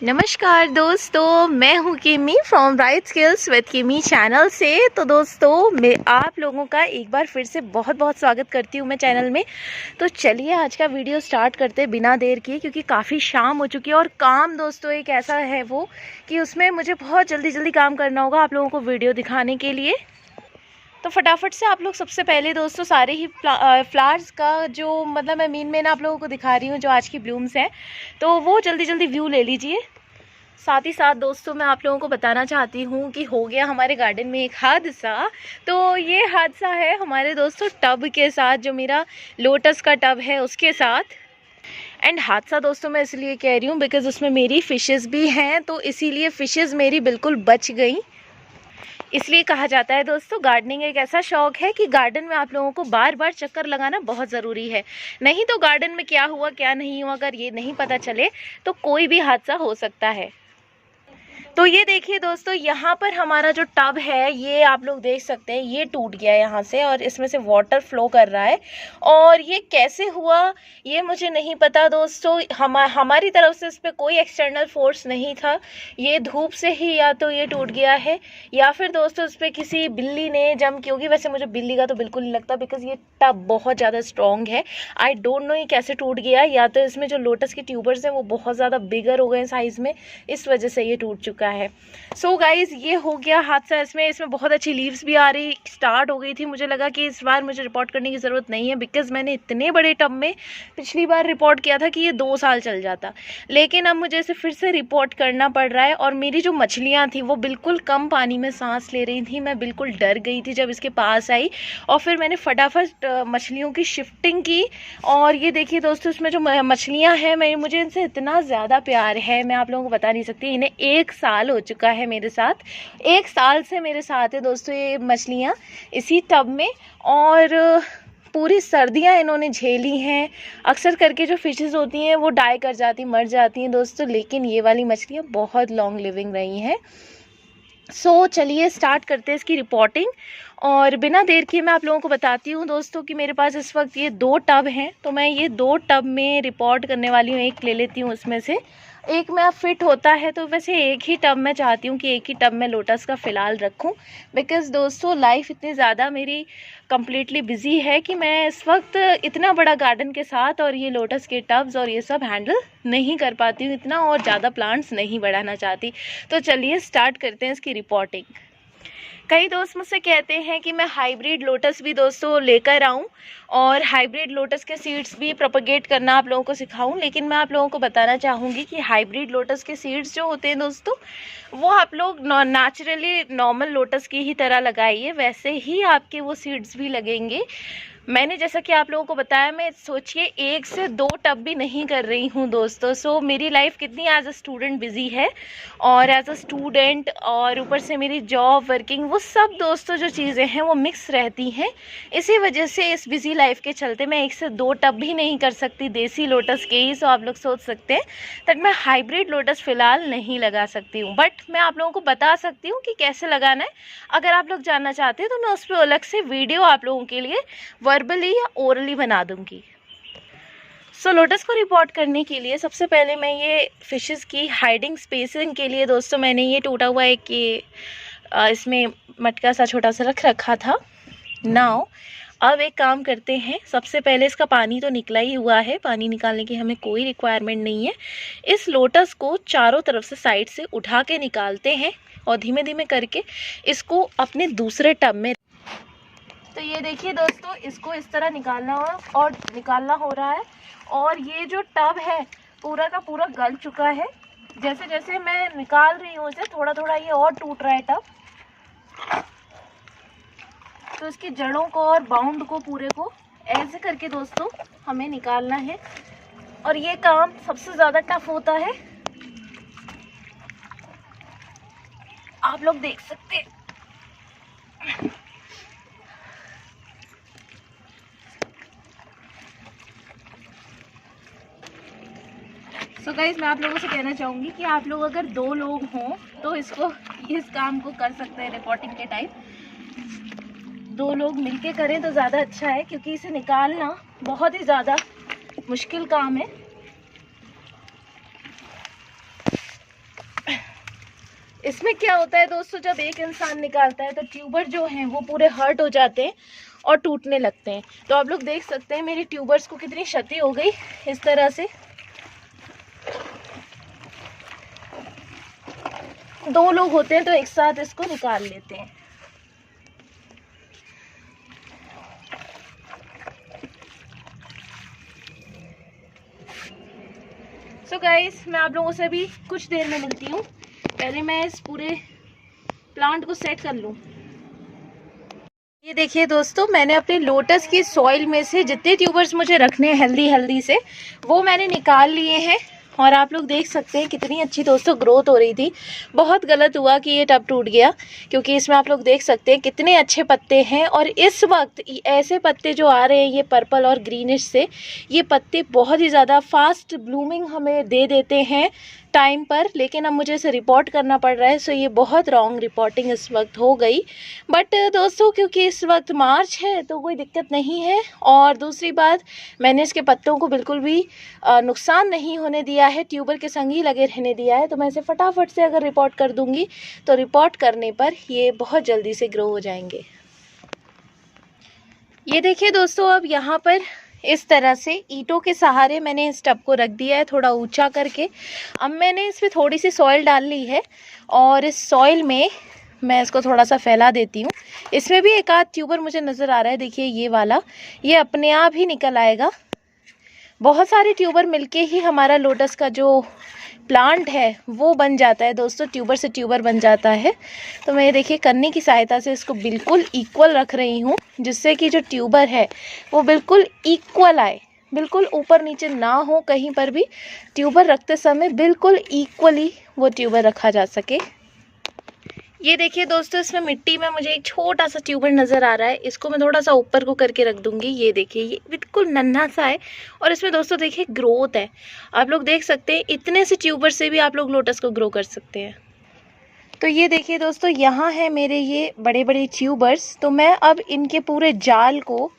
नमस्कार दोस्तों, मैं हूँ किमी फ्रॉम राइट स्किल्स विद किमी चैनल से। तो दोस्तों, मैं आप लोगों का एक बार फिर से बहुत बहुत स्वागत करती हूँ मैं चैनल में। तो चलिए आज का वीडियो स्टार्ट करते हैं बिना देर किए, क्योंकि काफ़ी शाम हो चुकी है और काम दोस्तों एक ऐसा है वो कि उसमें मुझे बहुत जल्दी काम करना होगा आप लोगों को वीडियो दिखाने के लिए। तो फटाफट से आप लोग सबसे पहले दोस्तों सारे ही फ्लावर्स का जो मतलब मैं मेन आप लोगों को दिखा रही हूँ जो आज की ब्लूम्स हैं, तो वो जल्दी व्यू ले लीजिए। साथ ही साथ दोस्तों मैं आप लोगों को बताना चाहती हूँ कि हो गया हमारे गार्डन में एक हादसा। तो ये हादसा है हमारे दोस्तों टब के साथ, जो मेरा लोटस का टब है उसके साथ। एंड हादसा दोस्तों मैं इसलिए कह रही हूँ बिकॉज़ उसमें मेरी फ़िशेज़ भी हैं, तो इसीलिए फ़िशेज़ मेरी बिल्कुल बच गई। इसलिए कहा जाता है दोस्तों, गार्डनिंग एक ऐसा शौक़ है कि गार्डन में आप लोगों को बार बार चक्कर लगाना बहुत ज़रूरी है। नहीं तो गार्डन में क्या हुआ क्या नहीं हुआ अगर ये नहीं पता चले तो कोई भी हादसा हो सकता है। तो ये देखिए दोस्तों, यहाँ पर हमारा जो टब है ये आप लोग देख सकते हैं, ये टूट गया है यहाँ से और इसमें से वाटर फ्लो कर रहा है। और ये कैसे हुआ ये मुझे नहीं पता दोस्तों, हमारी तरफ से इस पर कोई एक्सटर्नल फोर्स नहीं था। ये धूप से ही या तो ये टूट गया है या फिर दोस्तों इस पर किसी बिल्ली ने जम की होगी। वैसे मुझे बिल्ली का तो बिल्कुल नहीं लगता बिकॉज ये टब बहुत ज़्यादा स्ट्रॉन्ग है। आई डोंट नो ये कैसे टूट गया, या तो इसमें जो लोटस के ट्यूबर्स हैं वो बहुत ज़्यादा बिगर हो गए साइज़ में, इस वजह से ये टूट चुका है। सो गाइज ये हो गया हादसा। इसमें बहुत अच्छी लीव्स भी आ रही स्टार्ट हो गई थी। मुझे लगा कि इस बार मुझे रिपोर्ट करने की ज़रूरत नहीं है बिकॉज मैंने इतने बड़े टब में पिछली बार रिपोर्ट किया था कि ये 2 साल चल जाता, लेकिन अब मुझे इसे फिर से रिपोर्ट करना पड़ रहा है। और मेरी जो मछलियाँ थी वो बिल्कुल कम पानी में सांस ले रही थी। मैं बिल्कुल डर गई थी जब इसके पास आई और फिर मैंने फटाफट मछलियों की शिफ्टिंग की। और ये देखिए दोस्तों, इसमें जो मछलियाँ हैं मुझे इनसे इतना ज़्यादा प्यार है, मैं आप लोगों को बता नहीं सकती। इन्हें 1 साल हो चुका है मेरे साथ, 1 साल से मेरे साथ है दोस्तों ये मछलियाँ इसी टब में। और पूरी सर्दियाँ इन्होंने झेली हैं। अक्सर करके जो फिशेस होती हैं वो डाई कर जाती, मर जाती हैं दोस्तों, लेकिन ये वाली मछलियाँ बहुत लॉन्ग लिविंग रही हैं। सो चलिए स्टार्ट करते हैं इसकी रिपोर्टिंग। और बिना देर किए मैं आप लोगों को बताती हूँ दोस्तों कि मेरे पास इस वक्त ये 2 टब हैं, तो मैं ये 2 टब में रिपोर्ट करने वाली हूँ। एक ले लेती हूँ उसमें से, एक में अब फिट होता है। तो वैसे एक ही टब मैं चाहती हूँ कि एक ही टब में लोटस का फ़िलहाल रखूँ बिकॉज़ दोस्तों लाइफ इतनी ज़्यादा मेरी कम्प्लीटली बिजी है कि मैं इस वक्त इतना बड़ा गार्डन के साथ और ये लोटस के टब्स और ये सब हैंडल नहीं कर पाती हूँ इतना, और ज़्यादा प्लांट्स नहीं बढ़ाना चाहती। तो चलिए स्टार्ट करते हैं इसकी रिपोर्टिंग। कई दोस्त मुझसे कहते हैं कि मैं हाइब्रिड लोटस भी दोस्तों लेकर आऊं और हाइब्रिड लोटस के सीड्स भी प्रोपगेट करना आप लोगों को सिखाऊं, लेकिन मैं आप लोगों को बताना चाहूँगी कि हाइब्रिड लोटस के सीड्स जो होते हैं दोस्तों वो आप लोग नेचुरली नॉर्मल लोटस की ही तरह लगाइए, वैसे ही आपके वो सीड्स भी लगेंगे। मैंने जैसा कि आप लोगों को बताया, मैं सोचिए 1 से 2 टब भी नहीं कर रही हूँ दोस्तों। सो मेरी लाइफ कितनी एज अ स्टूडेंट बिजी है, और एज अ स्टूडेंट और ऊपर से मेरी जॉब वर्किंग वो सब दोस्तों जो चीज़ें हैं वो मिक्स रहती हैं। इसी वजह से इस बिज़ी लाइफ के चलते मैं 1 से 2 टब भी नहीं कर सकती देसी लोटस के ही। सो आप लोग सोच सकते हैं दैट मैं हाइब्रिड लोटस फ़िलहाल नहीं लगा सकती हूँ, बट मैं आप लोगों को बता सकती हूँ कि कैसे लगाना है। अगर आप लोग जानना चाहते हैं तो मैं उस पर अलग से वीडियो आप लोगों के लिए वर्बली या ओरली बना दूंगी। सो लोटस को रिपोर्ट करने के लिए सबसे पहले मैं ये फिशेस की हाइडिंग स्पेसिंग के लिए दोस्तों मैंने ये टूटा हुआ एक ये इसमें मटका सा छोटा सा रखा था। नाउ अब एक काम करते हैं, सबसे पहले इसका पानी तो निकला ही हुआ है, पानी निकालने की हमें कोई रिक्वायरमेंट नहीं है। इस लोटस को चारों तरफ से साइड से उठा के निकालते हैं और धीमे धीमे करके इसको अपने दूसरे टब में। तो ये देखिए दोस्तों, इसको इस तरह निकालना हो रहा है और ये जो टब है पूरा का पूरा गल चुका है। जैसे जैसे मैं निकाल रही हूँ इसे थोड़ा थोड़ा ये और टूट रहा है टब। तो इसकी जड़ों को और बाउंड को पूरे को ऐसे करके दोस्तों हमें निकालना है, और ये काम सबसे ज़्यादा टफ होता है। आप लोग देख सकते हैं। सो गाइस मैं आप लोगों से कहना चाहूँगी कि आप लोग अगर 2 लोग हों तो इस काम को कर सकते हैं रिपोर्टिंग के टाइम। 2 लोग मिलके करें तो ज़्यादा अच्छा है, क्योंकि इसे निकालना बहुत ही ज़्यादा मुश्किल काम है। इसमें क्या होता है दोस्तों, जब एक इंसान निकालता है तो ट्यूबर जो हैं वो पूरे हर्ट हो जाते हैं और टूटने लगते हैं। तो आप लोग देख सकते हैं मेरी ट्यूबर्स को कितनी क्षति हो गई इस तरह से। 2 लोग होते हैं तो एक साथ इसको निकाल लेते हैं। सो गाइस, मैं आप लोगों से अभी कुछ देर में मिलती हूँ। पहले मैं इस पूरे प्लांट को सेट कर लूँ। ये देखिए दोस्तों, मैंने अपने लोटस की सॉइल में से जितने ट्यूबर्स मुझे रखने हैं हेल्दी से, वो मैंने निकाल लिए हैं। और आप लोग देख सकते हैं कितनी अच्छी दोस्तों ग्रोथ हो रही थी। बहुत गलत हुआ कि ये टब टूट गया, क्योंकि इसमें आप लोग देख सकते हैं कितने अच्छे पत्ते हैं। और इस वक्त ऐसे पत्ते जो आ रहे हैं ये पर्पल और ग्रीनिश से, ये पत्ते बहुत ही ज़्यादा फास्ट ब्लूमिंग हमें दे देते हैं टाइम पर। लेकिन अब मुझे इसे रिपोर्ट करना पड़ रहा है, सो ये बहुत रॉन्ग रिपोर्टिंग इस वक्त हो गई। बट दोस्तों, क्योंकि इस वक्त मार्च है तो कोई दिक्कत नहीं है। और दूसरी बात, मैंने इसके पत्तों को बिल्कुल भी नुकसान नहीं होने दिया है, ट्यूबर के संग ही लगे रहने दिया है। तो मैं इसे फटाफट से अगर रिपोर्ट कर दूंगी तो रिपोर्ट करने पर ये बहुत जल्दी से ग्रो हो जाएंगे। ये देखिए दोस्तों, अब यहाँ पर इस तरह से ईंटों के सहारे मैंने इस टब को रख दिया है थोड़ा ऊंचा करके। अब मैंने इसमें थोड़ी सी सॉइल डाल ली है और इस सॉइल में मैं इसको थोड़ा सा फैला देती हूँ। इसमें भी एक आध ट्यूबर मुझे नज़र आ रहा है, देखिए ये वाला, ये अपने आप ही निकल आएगा। बहुत सारे ट्यूबर मिलके ही हमारा लोटस का जो प्लांट है वो बन जाता है दोस्तों, ट्यूबर से ट्यूबर बन जाता है। तो मैं देखिए कन्नी की सहायता से इसको बिल्कुल इक्वल रख रही हूँ, जिससे कि जो ट्यूबर है वो बिल्कुल इक्वल आए, बिल्कुल ऊपर नीचे ना हो कहीं पर भी। ट्यूबर रखते समय बिल्कुल इक्वली वो ट्यूबर रखा जा सके। ये देखिए दोस्तों, इसमें मिट्टी में मुझे एक छोटा सा ट्यूबर नज़र आ रहा है। इसको मैं थोड़ा सा ऊपर को करके रख दूंगी। ये देखिए, ये बिल्कुल नन्हा सा है और इसमें दोस्तों देखिए ग्रोथ है। आप लोग देख सकते हैं इतने से ट्यूबर से भी आप लोग लोटस को ग्रो कर सकते हैं। तो ये देखिए दोस्तों, यहाँ है मेरे ये बड़े बड़े ट्यूबर्स। तो मैं अब इनके पूरे जाल को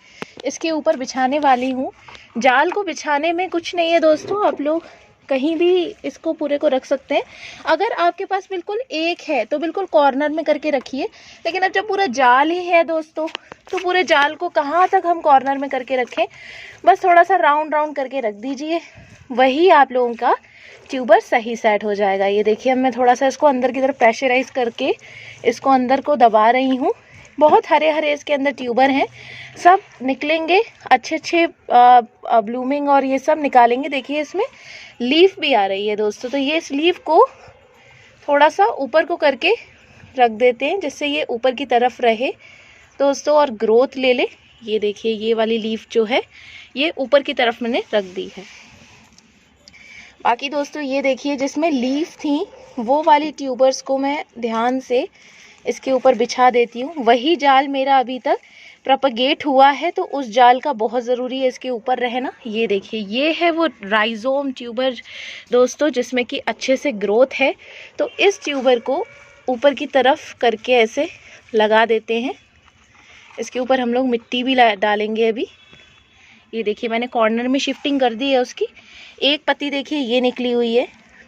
इसके ऊपर बिछाने वाली हूँ। जाल को बिछाने में कुछ नहीं है दोस्तों, आप लोग कहीं भी इसको पूरे को रख सकते हैं। अगर आपके पास बिल्कुल एक है तो बिल्कुल कॉर्नर में करके रखिए। लेकिन अब जब पूरा जाल ही है दोस्तों, तो पूरे जाल को कहाँ तक हम कॉर्नर में करके रखें, बस थोड़ा सा राउंड राउंड करके रख दीजिए, वही आप लोगों का ट्यूबर सही सेट हो जाएगा। ये देखिए, अब मैं थोड़ा सा इसको अंदर की तरफ प्रेशराइज करके इसको अंदर को दबा रही हूँ। बहुत हरे हरे इसके अंदर ट्यूबर हैं, सब निकलेंगे अच्छे अच्छे ब्लूमिंग और ये सब निकालेंगे। देखिए इसमें लीफ भी आ रही है दोस्तों। तो ये इस लीफ को थोड़ा सा ऊपर को करके रख देते हैं, जिससे ये ऊपर की तरफ रहे दोस्तों और ग्रोथ ले ले। ये देखिए, ये वाली लीफ जो है ये ऊपर की तरफ मैंने रख दी है। बाकी दोस्तों ये देखिए, जिसमें लीफ थी वो वाली ट्यूबर्स को मैं ध्यान से इसके ऊपर बिछा देती हूँ। वही जाल मेरा अभी तक प्रोपगेट हुआ है, तो उस जाल का बहुत ज़रूरी है इसके ऊपर रहना। ये देखिए, ये है वो राइजोम ट्यूबर दोस्तों, जिसमें कि अच्छे से ग्रोथ है। तो इस ट्यूबर को ऊपर की तरफ करके ऐसे लगा देते हैं। इसके ऊपर हम लोग मिट्टी भी डालेंगे अभी। ये देखिए, मैंने कॉर्नर में शिफ्टिंग कर दी है उसकी। एक पत्ती देखिए ये निकली हुई है।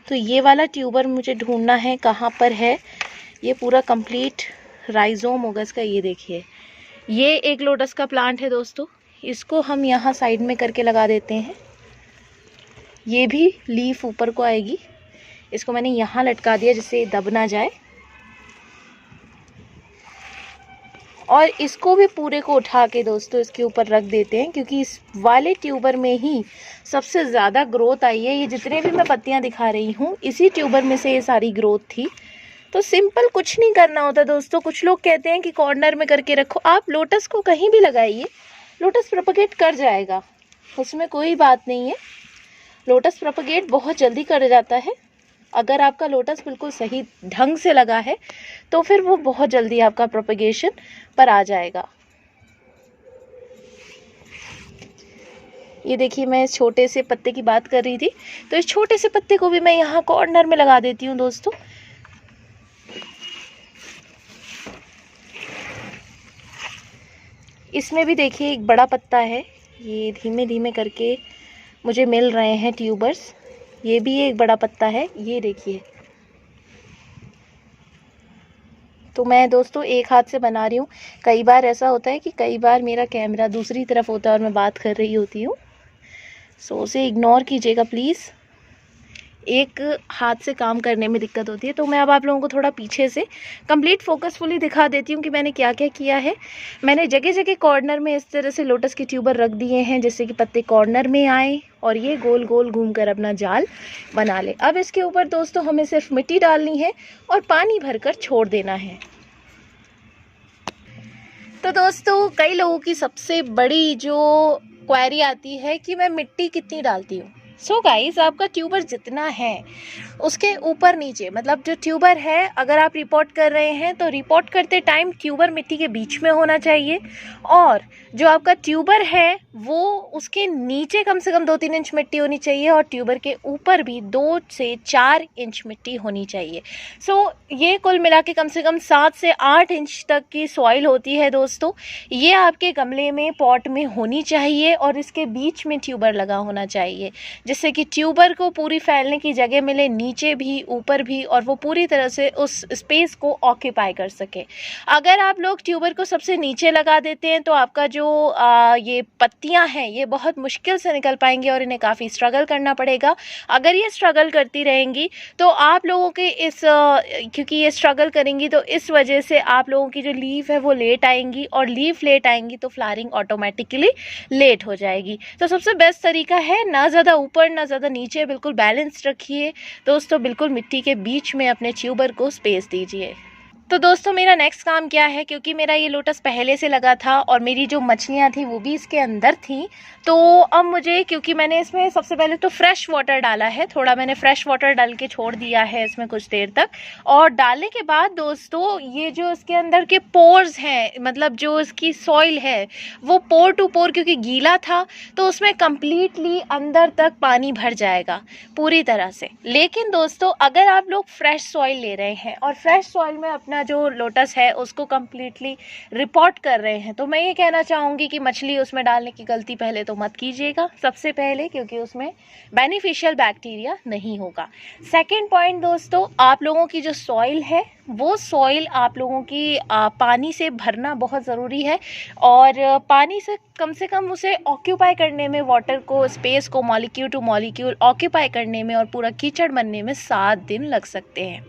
तो ये वाला ट्यूबर मुझे ढूंढना है कहाँ पर है। ये पूरा कंप्लीट राइजोम होगा इसका। ये देखिए, ये एक लोटस का प्लांट है दोस्तों, इसको हम यहाँ साइड में करके लगा देते हैं। ये भी लीफ ऊपर को आएगी। इसको मैंने यहाँ लटका दिया जिससे दब ना जाए। और इसको भी पूरे को उठा के दोस्तों इसके ऊपर रख देते हैं, क्योंकि इस वाले ट्यूबर में ही सबसे ज़्यादा ग्रोथ आई है। ये जितने भी मैं पत्तियाँ दिखा रही हूँ, इसी ट्यूबर में से ये सारी ग्रोथ थी। तो सिंपल कुछ नहीं करना होता दोस्तों। कुछ लोग कहते हैं कि कॉर्नर में करके रखो, आप लोटस को कहीं भी लगाइए, लोटस प्रोपगेट कर जाएगा, उसमें कोई बात नहीं है। लोटस प्रोपगेट बहुत जल्दी कर जाता है। अगर आपका लोटस बिल्कुल सही ढंग से लगा है तो फिर वो बहुत जल्दी आपका प्रोपगेशन पर आ जाएगा। ये देखिए, मैं इस छोटे से पत्ते की बात कर रही थी, तो इस छोटे से पत्ते को भी मैं यहाँ कॉर्नर में लगा देती हूँ दोस्तों। इसमें भी देखिए एक बड़ा पत्ता है, ये धीमे धीमे करके मुझे मिल रहे हैं ट्यूबर्स। ये भी एक बड़ा पत्ता है, ये देखिए। तो मैं दोस्तों एक हाथ से बना रही हूँ। कई बार ऐसा होता है कि कई बार मेरा कैमरा दूसरी तरफ होता है और मैं बात कर रही होती हूँ, सो उसे इग्नोर कीजिएगा प्लीज़। एक हाथ से काम करने में दिक्कत होती है। तो मैं अब आप लोगों को थोड़ा पीछे से कंप्लीट फोकसफुली दिखा देती हूँ कि मैंने क्या क्या किया है। मैंने जगह जगह कॉर्नर में इस तरह से लोटस के ट्यूबर रख दिए हैं जिससे कि पत्ते कॉर्नर में आए और ये गोल गोल घूमकर अपना जाल बना ले। अब इसके ऊपर दोस्तों हमें सिर्फ मिट्टी डालनी है और पानी भरकर छोड़ देना है। तो दोस्तों कई लोगों की सबसे बड़ी जो क्वेरी आती है कि मैं मिट्टी कितनी डालती हूँ। सो गाइस, आपका ट्यूबर जितना है उसके ऊपर नीचे, मतलब जो ट्यूबर है, अगर आप रिपोर्ट कर रहे हैं तो रिपोर्ट करते टाइम ट्यूबर मिट्टी के बीच में होना चाहिए और जो आपका ट्यूबर है वो उसके नीचे कम से कम 2-3 इंच मिट्टी होनी चाहिए और ट्यूबर के ऊपर भी 2 से 4 इंच मिट्टी होनी चाहिए। सो ये कुल मिला के कम से कम 7 से 8 इंच तक की सॉइल होती है दोस्तों। ये आपके गमले में पॉट में होनी चाहिए और इसके बीच में ट्यूबर लगा होना चाहिए जिससे कि ट्यूबर को पूरी फैलने की जगह मिले, नीचे भी ऊपर भी, और वो पूरी तरह से उस स्पेस को ऑक्यूपाई कर सके। अगर आप लोग ट्यूबर को सबसे नीचे लगा देते हैं तो आपका जो ये पत्तियां हैं ये बहुत मुश्किल से निकल पाएंगी और इन्हें काफ़ी स्ट्रगल करना पड़ेगा। अगर ये स्ट्रगल करती रहेंगी तो आप लोगों के क्योंकि ये स्ट्रगल करेंगी तो इस वजह से आप लोगों की जो लीफ है वो लेट आएंगी और लीफ लेट आएंगी तो फ्लावरिंग ऑटोमेटिकली लेट हो जाएगी। तो सबसे बेस्ट तरीका है ना ज़्यादा ऊपर ना ज़्यादा नीचे, बिल्कुल बैलेंस रखिए दोस्तों। बिल्कुल मिट्टी के बीच में अपने ट्यूबर को स्पेस दीजिए। तो दोस्तों मेरा नेक्स्ट काम क्या है, क्योंकि मेरा ये लोटस पहले से लगा था और मेरी जो मछलियाँ थी वो भी इसके अंदर थी, तो अब मुझे, क्योंकि मैंने इसमें सबसे पहले तो फ्रेश वाटर डाला है, थोड़ा मैंने फ्रेश वाटर डाल के छोड़ दिया है इसमें कुछ देर तक। और डालने के बाद दोस्तों ये जो इसके अंदर के पोर्स हैं, मतलब जो इसकी सॉइल है वो पोर टू पोर, क्योंकि गीला था तो उसमें कम्प्लीटली अंदर तक पानी भर जाएगा पूरी तरह से। लेकिन दोस्तों अगर आप लोग फ्रेश सॉइल ले रहे हैं और फ्रेश सॉइल में अपना जो लोटस है उसको कम्प्लीटली रिपोर्ट कर रहे हैं, तो मैं ये कहना चाहूँगी कि मछली उसमें डालने की गलती पहले तो मत कीजिएगा सबसे पहले, क्योंकि उसमें बेनिफिशियल बैक्टीरिया नहीं होगा। सेकंड पॉइंट दोस्तों, आप लोगों की जो सॉइल है वो सॉइल आप लोगों की पानी से भरना बहुत ज़रूरी है और पानी से कम उसे ऑक्यूपाई करने में, वाटर को, स्पेस को मॉलिक्यूल टू मॉलिक्यूल ऑक्यूपाई करने में और पूरा कीचड़ बनने में 7 दिन लग सकते हैं।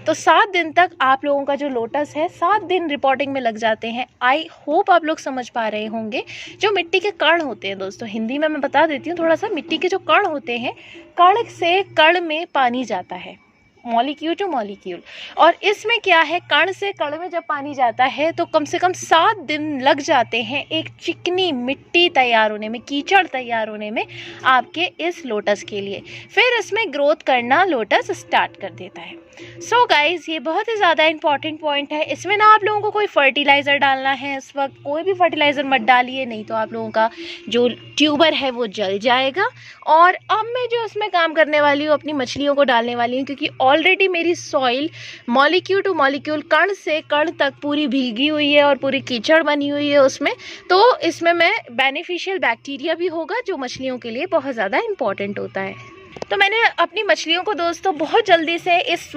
तो 7 दिन तक आप लोगों का जो लोटस है 7 दिन रिपोर्टिंग में लग जाते हैं। आई होप आप लोग समझ पा रहे होंगे। जो मिट्टी के कण होते हैं दोस्तों, हिंदी में मैं बता देती हूँ थोड़ा सा, मिट्टी के जो कण होते हैं, कण से कण में पानी जाता है, मॉलिक्यूल टू मॉलिक्यूल। और इसमें क्या है, कण से कण में जब पानी जाता है तो कम से कम 7 दिन लग जाते हैं एक चिकनी मिट्टी तैयार होने में, कीचड़ तैयार होने में आपके इस लोटस के लिए। फिर इसमें ग्रोथ करना लोटस स्टार्ट कर देता है। सो गाइज, ये बहुत ही ज़्यादा इंपॉर्टेंट पॉइंट है। इसमें ना आप लोगों को कोई फर्टिलाइज़र डालना है इस वक्त, कोई भी फर्टिलाइज़र मत डालिए, नहीं तो आप लोगों का जो ट्यूबर है वो जल जाएगा। और अब मैं जो इसमें काम करने वाली हूँ, अपनी मछलियों को डालने वाली हूँ, क्योंकि ऑलरेडी मेरी सॉइल मॉलिक्यूल टू मॉलिक्यूल, कण से कण तक पूरी भीगी हुई है और पूरी कीचड़ बनी हुई है उसमें। तो इसमें मैं बेनिफिशियल बैक्टीरिया भी होगा जो मछलियों के लिए बहुत ज़्यादा इंपॉर्टेंट होता है। तो मैंने अपनी मछलियों को दोस्तों बहुत जल्दी से इस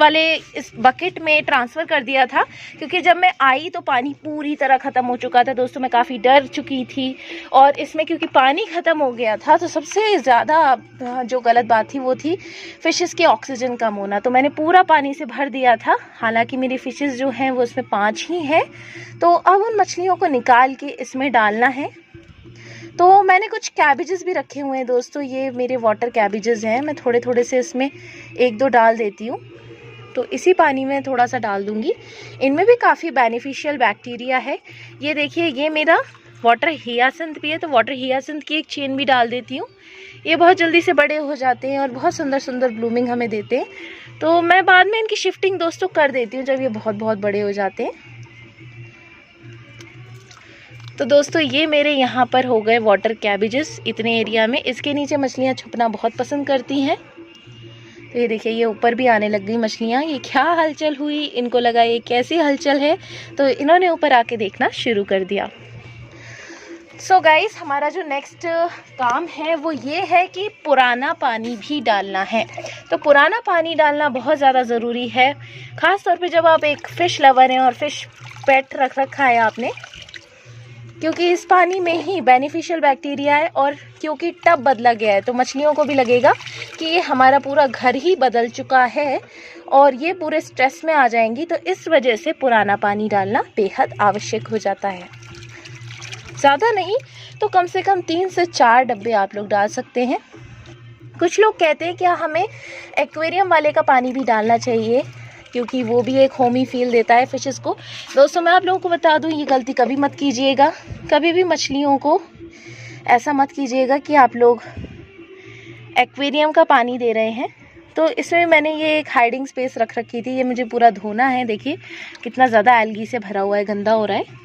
बकेट में ट्रांसफ़र कर दिया था, क्योंकि जब मैं आई तो पानी पूरी तरह ख़त्म हो चुका था दोस्तों। मैं काफ़ी डर चुकी थी और इसमें क्योंकि पानी ख़त्म हो गया था तो सबसे ज़्यादा जो गलत बात थी वो थी फ़िशेस की ऑक्सीजन कम होना। तो मैंने पूरा पानी से भर दिया था, हालांकि मेरी फ़िशेस जो हैं वो इसमें 5 ही हैं। तो अब उन मछलियों को निकाल के इसमें डालना है। तो मैंने कुछ कैबेजेस भी रखे हुए हैं दोस्तों, ये मेरे वाटर कैबेजेस हैं। मैं थोड़े थोड़े से इसमें 1-2 डाल देती हूँ, तो इसी पानी में थोड़ा सा डाल दूँगी। इनमें भी काफ़ी बेनिफिशियल बैक्टीरिया है। ये देखिए, ये मेरा वाटर हियासिंथ भी है, तो वाटर हियासिंथ की एक चेन भी डाल देती हूँ। ये बहुत जल्दी से बड़े हो जाते हैं और बहुत सुंदर सुंदर ब्लूमिंग हमें देते हैं। तो मैं बाद में इनकी शिफ्टिंग दोस्तों कर देती हूँ जब ये बहुत बहुत बड़े हो जाते हैं। तो दोस्तों ये मेरे यहाँ पर हो गए वाटर कैबेजेस इतने एरिया में। इसके नीचे मछलियाँ छुपना बहुत पसंद करती हैं। तो ये देखिए, ये ऊपर भी आने लग गई मछलियाँ। ये क्या हलचल हुई, इनको लगा ये कैसी हलचल है, तो इन्होंने ऊपर आके देखना शुरू कर दिया। सो गाइस, हमारा जो नेक्स्ट काम है वो ये है कि पुराना पानी भी डालना है। तो पुराना पानी डालना बहुत ज़्यादा ज़रूरी है, ख़ास तौर पे जब आप एक फ़िश लवर हैं और फ़िश पेट रख रखा है आपने, क्योंकि इस पानी में ही बेनिफिशियल बैक्टीरिया है। और क्योंकि टब बदला गया है तो मछलियों को भी लगेगा कि ये हमारा पूरा घर ही बदल चुका है और ये पूरे स्ट्रेस में आ जाएंगी। तो इस वजह से पुराना पानी डालना बेहद आवश्यक हो जाता है। ज़्यादा नहीं तो कम से कम 3 से 4 डब्बे आप लोग डाल सकते हैं। कुछ लोग कहते हैं क्या हमें एक्वेरियम वाले का पानी भी डालना चाहिए, क्योंकि वो भी एक होमी फील देता है फिशेस को। दोस्तों, मैं आप लोगों को बता दूं, ये गलती कभी मत कीजिएगा। कभी भी मछलियों को ऐसा मत कीजिएगा कि आप लोग एक्वेरियम का पानी दे रहे हैं। तो इसमें मैंने ये एक हाइडिंग स्पेस रख रखी थी, ये मुझे पूरा धोना है। देखिए कितना ज़्यादा एल्गी से भरा हुआ है, गंदा हो रहा है।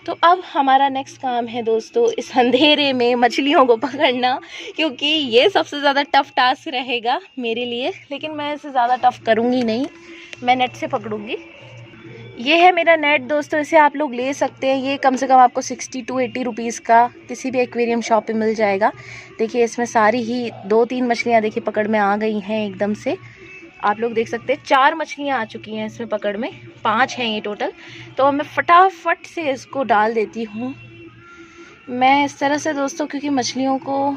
तो अब हमारा नेक्स्ट काम है दोस्तों, इस अंधेरे में मछलियों को पकड़ना, क्योंकि ये सबसे ज़्यादा टफ़ टास्क रहेगा मेरे लिए। लेकिन मैं इसे ज़्यादा टफ़ करूँगी नहीं, मैं नेट से पकड़ूँगी। ये है मेरा नेट दोस्तों, इसे आप लोग ले सकते हैं। ये कम से कम आपको 60 to 80 रुपीज़ का किसी भी एक्वेरियम शॉप पे मिल जाएगा। देखिए इसमें सारी ही 2-3 मछलियाँ देखिए पकड़ में आ गई हैं एकदम से। आप लोग देख सकते हैं 4 मछलियाँ आ चुकी हैं इसमें पकड़ में, 5 हैं ये टोटल। तो मैं फटाफट से इसको डाल देती हूँ। मैं इस तरह से दोस्तों, क्योंकि मछलियों को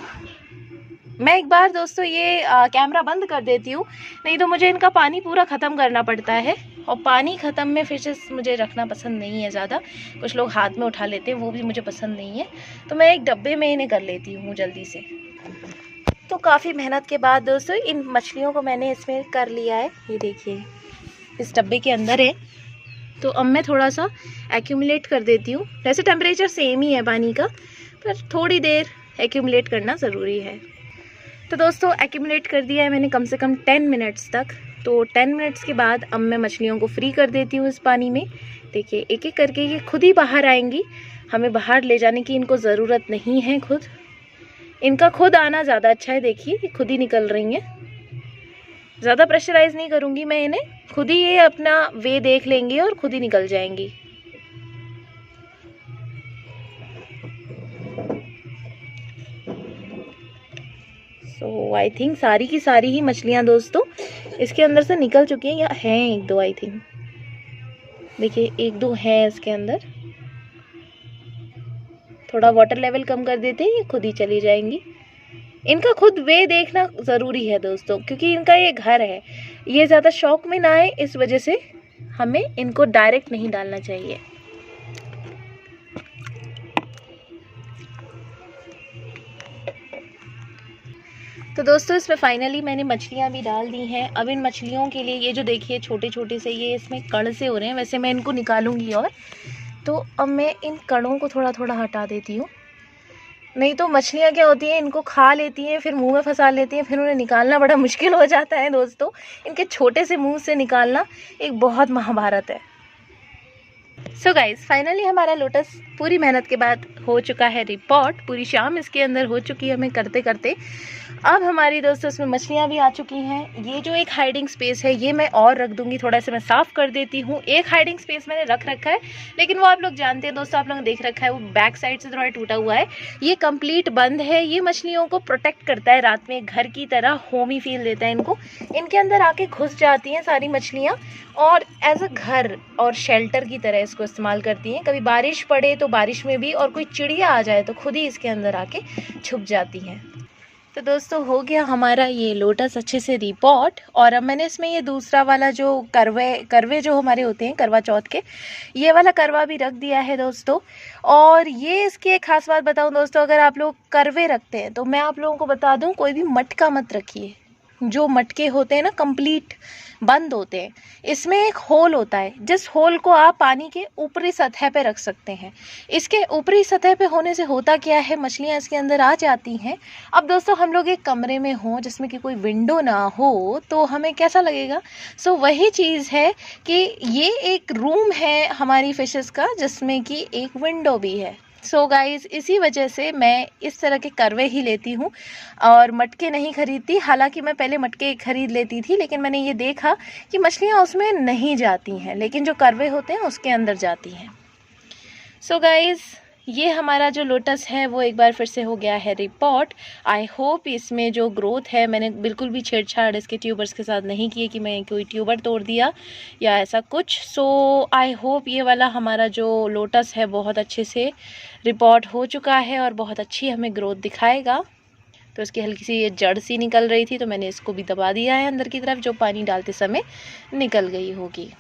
मैं एक बार दोस्तों ये कैमरा बंद कर देती हूँ, नहीं तो मुझे इनका पानी पूरा ख़त्म करना पड़ता है। और पानी ख़त्म में फिशेस मुझे रखना पसंद नहीं है ज़्यादा। कुछ लोग हाथ में उठा लेते हैं, वो भी मुझे पसंद नहीं है। तो मैं एक डब्बे में इन्हें कर लेती हूँ जल्दी से। तो काफ़ी मेहनत के बाद दोस्तों इन मछलियों को मैंने इसमें कर लिया है। ये देखिए इस डब्बे के अंदर है। तो अब मैं थोड़ा सा एक्यूमुलेट कर देती हूँ। वैसे टेम्परेचर सेम ही है पानी का, पर थोड़ी देर एक्यूमुलेट करना ज़रूरी है। तो दोस्तों एक्यूमुलेट कर दिया है मैंने कम से कम 10 मिनट्स तक। तो 10 मिनट्स के बाद अब मैं मछलियों को फ्री कर देती हूँ इस पानी में। देखिए एक एक करके ये खुद ही बाहर आएंगी, हमें बाहर ले जाने की इनको ज़रूरत नहीं है। खुद इनका खुद आना ज़्यादा अच्छा है। देखिए ये खुद ही निकल रही हैं, ज़्यादा प्रेशराइज़ नहीं करूँगी मैं इन्हें, खुद ही ये अपना वे देख लेंगी और खुद ही निकल जाएंगी। सो आई थिंक सारी की सारी ही मछलियाँ दोस्तों इसके अंदर से निकल चुकी हैं, या हैं 1-2 आई थिंक। देखिए 1-2 हैं इसके अंदर। थोड़ा वाटर लेवल कम कर देते हैं, ये खुद ही चली जाएंगी। इनका खुद वे देखना ज़रूरी है दोस्तों, क्योंकि इनका ये घर है। ये ज़्यादा शौक में ना आए, इस वजह से हमें इनको डायरेक्ट नहीं डालना चाहिए। तो दोस्तों इसमें फाइनली मैंने मछलियाँ भी डाल दी हैं। अब इन मछलियों के लिए ये जो देखिए छोटे छोटे से ये इसमें कण से हो रहे हैं, वैसे मैं इनको निकालूंगी। और तो अब मैं इन कणों को थोड़ा थोड़ा हटा देती हूँ, नहीं तो मछलियाँ क्या होती हैं, इनको खा लेती हैं, फिर मुंह में फंसा लेती हैं, फिर उन्हें निकालना बड़ा मुश्किल हो जाता है दोस्तों। इनके छोटे से मुंह से निकालना एक बहुत महाभारत है। सो गाइस फाइनली हमारा लोटस पूरी मेहनत के बाद हो चुका है रिपोर्ट। पूरी शाम इसके अंदर हो चुकी है हमें करते करते। अब हमारी दोस्तों इसमें मछलियाँ भी आ चुकी हैं। ये जो एक हाइडिंग स्पेस है ये मैं और रख दूंगी, थोड़ा सा मैं साफ़ कर देती हूँ। एक हाइडिंग स्पेस मैंने रख रखा है, लेकिन वो आप लोग जानते हैं दोस्तों, आप लोगों ने देख रखा है, वो बैक साइड से थोड़ा टूटा हुआ है। ये कंप्लीट बंद है। ये मछलियों को प्रोटेक्ट करता है, रात में घर की तरह होमी फील देता है इनको। इनके अंदर आके घुस जाती हैं सारी मछलियाँ और एज अ घर और शेल्टर की तरह इसको इस्तेमाल करती हैं। कभी बारिश पड़े तो बारिश में भी, और कोई चिड़िया आ जाए तो खुद ही इसके अंदर आके छुप जाती हैं। तो दोस्तों हो गया हमारा ये लोटस अच्छे से रिपोर्ट। और अब मैंने इसमें ये दूसरा वाला जो करवे जो हमारे होते हैं करवा चौथ के, ये वाला करवा भी रख दिया है दोस्तों। और ये इसकी एक खास बात बताऊं दोस्तों, अगर आप लोग करवे रखते हैं तो मैं आप लोगों को बता दूं, कोई भी मटका मत रखिए। जो मटके होते हैं ना कंप्लीट बंद होते हैं, इसमें एक होल होता है, जिस होल को आप पानी के ऊपरी सतह पे रख सकते हैं। इसके ऊपरी सतह पे होने से होता क्या है, मछलियाँ इसके अंदर आ जाती हैं। अब दोस्तों हम लोग एक कमरे में हों जिसमें कि कोई विंडो ना हो तो हमें कैसा लगेगा। सो वही चीज़ है कि ये एक रूम है हमारी फिशेस का जिसमें कि एक विंडो भी है। सो गाइज़ इसी वजह से मैं इस तरह के करवे ही लेती हूँ और मटके नहीं खरीदती। हालांकि मैं पहले मटके खरीद लेती थी, लेकिन मैंने ये देखा कि मछलियाँ उसमें नहीं जाती हैं, लेकिन जो करवे होते हैं उसके अंदर जाती हैं। सो गाइज़ ये हमारा जो लोटस है वो एक बार फिर से हो गया है रिपोर्ट। आई होप इसमें जो ग्रोथ है, मैंने बिल्कुल भी छेड़छाड़ इसके ट्यूबर्स के साथ नहीं की है कि मैं कोई ट्यूबर तोड़ दिया या ऐसा कुछ। सो आई होप ये वाला हमारा जो लोटस है बहुत अच्छे से रिपोर्ट हो चुका है और बहुत अच्छी हमें ग्रोथ दिखाएगा। तो इसकी हल्की सी ये जड़ सी निकल रही थी, तो मैंने इसको भी दबा दिया है अंदर की तरफ, जो पानी डालते समय निकल गई होगी।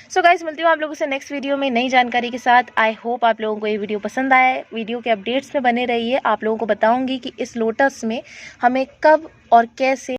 सो गाइस, मिलती हूँ आप लोगों से नेक्स्ट वीडियो में नई जानकारी के साथ। आई होप आप लोगों को ये वीडियो पसंद आए। वीडियो के अपडेट्स में बने रहिए। आप लोगों को बताऊंगी कि इस लोटस में हमें कब और कैसे